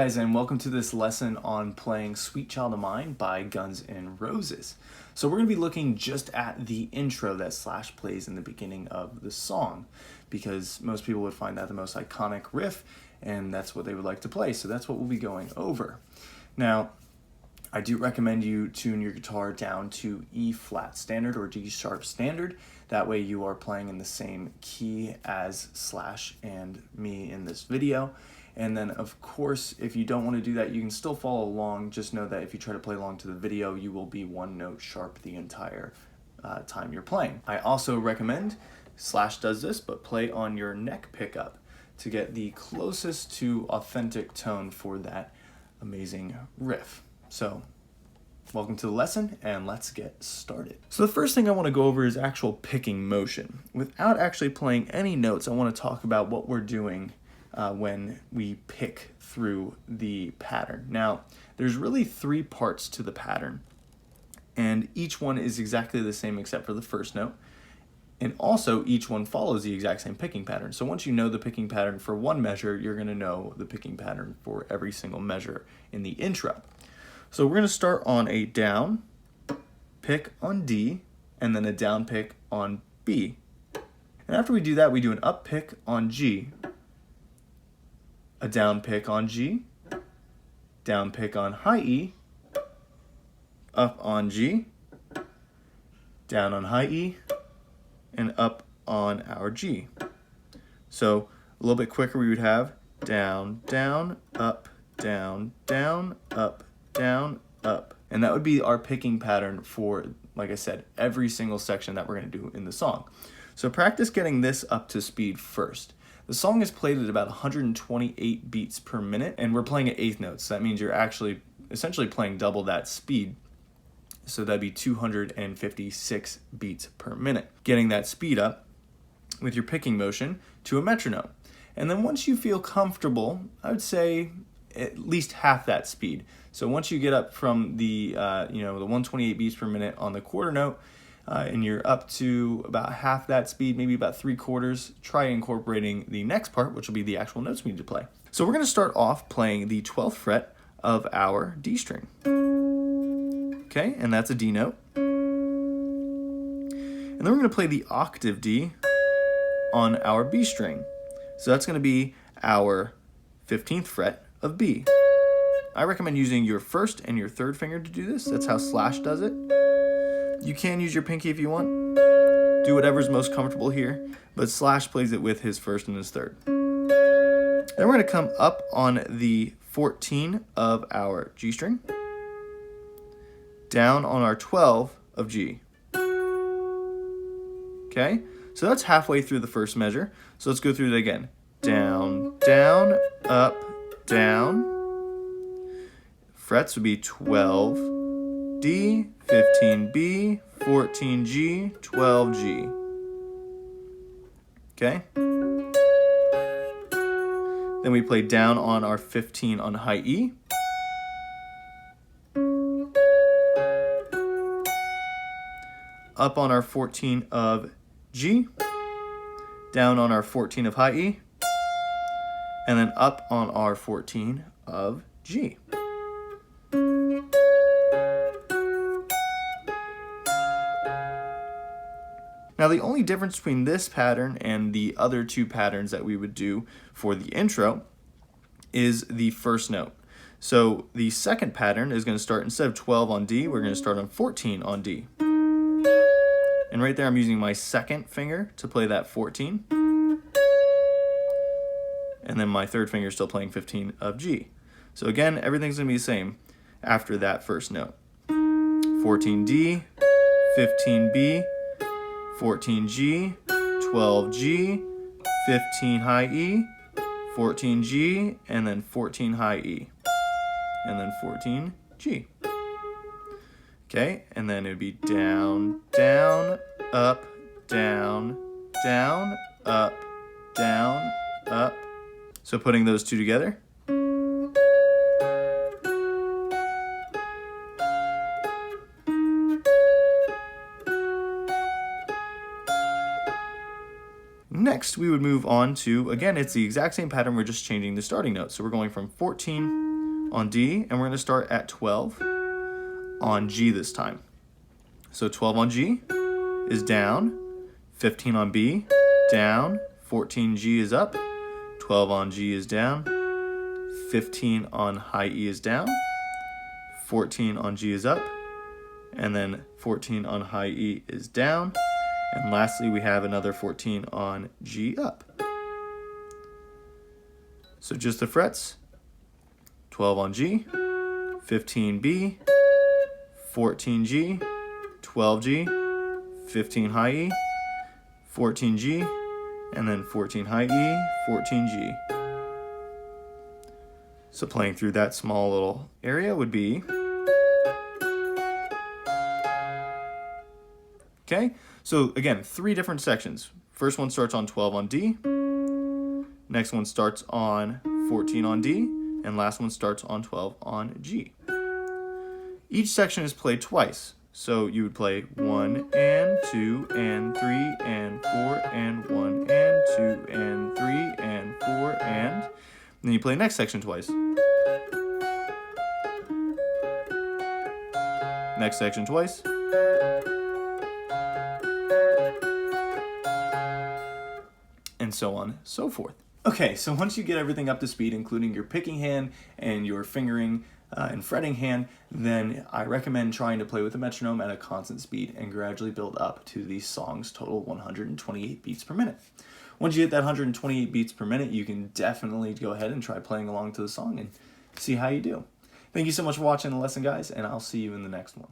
guys, and welcome to this lesson on playing Sweet Child of Mine by Guns N' Roses. So we're going to be looking just at the intro that Slash plays in the beginning of the song, because most people would find that the most iconic riff, and that's what they would like to play, so that's what we'll be going over. Now, I do recommend you tune your guitar down to E flat standard or G sharp standard. That way you are playing in the same key as Slash and me in this video. And then, of course, if you don't want to do that, you can still follow along. Just know that if you try to play along to the video, you will be one note sharp the entire time you're playing. I also recommend, Slash does this, but play on your neck pickup to get the closest to authentic tone for that amazing riff. So, welcome to the lesson, and let's get started. So the first thing I want to go over is actual picking motion. Without actually playing any notes, I want to talk about what we're doing when we pick through the pattern. Now, there's really three parts to the pattern, and each one is exactly the same except for the first note, and also each one follows the exact same picking pattern. So once you know the picking pattern for one measure, you're going to know the picking pattern for every single measure in the intro. So we're going to start on a down pick on D, and then a down pick on B. And after we do that, we do an up pick on G, a down pick on G, down pick on high E, up on G, down on high E, and up on our G. So a little bit quicker, we would have down, down, up, down, down, up, down, up. And that would be our picking pattern for, like I said, every single section that we're going to do in the song. So practice getting this up to speed first. The song is played at about 128 beats per minute, and we're playing at eighth notes. So that means you're actually essentially playing double that speed. So that'd be 256 beats per minute. Getting that speed up with your picking motion to a metronome. And then once you feel comfortable, I would say at least half that speed. So once you get up from the the 128 beats per minute on the quarter note, and you're up to about half that speed, maybe about 3/4, try incorporating the next part, which will be the actual notes we need to play. So we're going to start off playing the 12th fret of our D string. Okay, and that's a D note. And then we're going to play the octave D on our B string. So that's going to be our 15th fret of B. I recommend using your first and your third finger to do this. That's how Slash does it. You can use your pinky if you want. Do whatever's most comfortable here, but Slash plays it with his first and his third. Then we're going to come up on the 14 of our G string, down on our 12 of G. Okay, so that's halfway through the first measure. So let's go through it again. Down, down, up, down. Frets would be 12D, 15B, 14G, 12G. Okay? Then we play down on our 15 on high E. Up on our 14 of G. Down on our 14 of high E. And then up on our 14 of G. Now the only difference between this pattern and the other two patterns that we would do for the intro is the first note. So the second pattern is going to start, instead of 12 on D, we're going to start on 14 on D. And right there I'm using my second finger to play that 14. And then my third finger is still playing 15 of G. So again, everything's going to be the same after that first note. 14D, 15B, 14G, 12G, 15 high E, 14G, and then 14 high E, and then 14G. Okay, and then it would be down, down, up, down, down, up, down, up. So putting those two together. Next, we would move on to, again, it's the exact same pattern, we're just changing the starting note. So we're going from 14 on D, and we're going to start at 12 on G this time. So 12 on G is down, 15 on B, down, 14 G is up, 12 on G is down, 15 on high E is down, 14 on G is up, and then 14 on high E is down, and lastly we have another 14 on G up. So just the frets, 12 on G, 15 B, 14 G, 12 G, 15 high E, 14 G, and then 14 high E, 14 G. So playing through that small little area would be, okay? So again, 3 different sections. First one starts on 12 on D, next one starts on 14 on D, and last one starts on 12 on G. Each section is played twice. So you would play 1 and 2 and 3 and 4 and 1 and 2 and 3 and 4 and then you play next section twice. Next section twice. And so on, so forth. Okay, so once you get everything up to speed, including your picking hand and your fingering and fretting hand, then I recommend trying to play with a metronome at a constant speed and gradually build up to the song's total 128 beats per minute. Once you hit that 128 beats per minute, you can definitely go ahead and try playing along to the song and see how you do. Thank you so much for watching the lesson, guys, and I'll see you in the next one.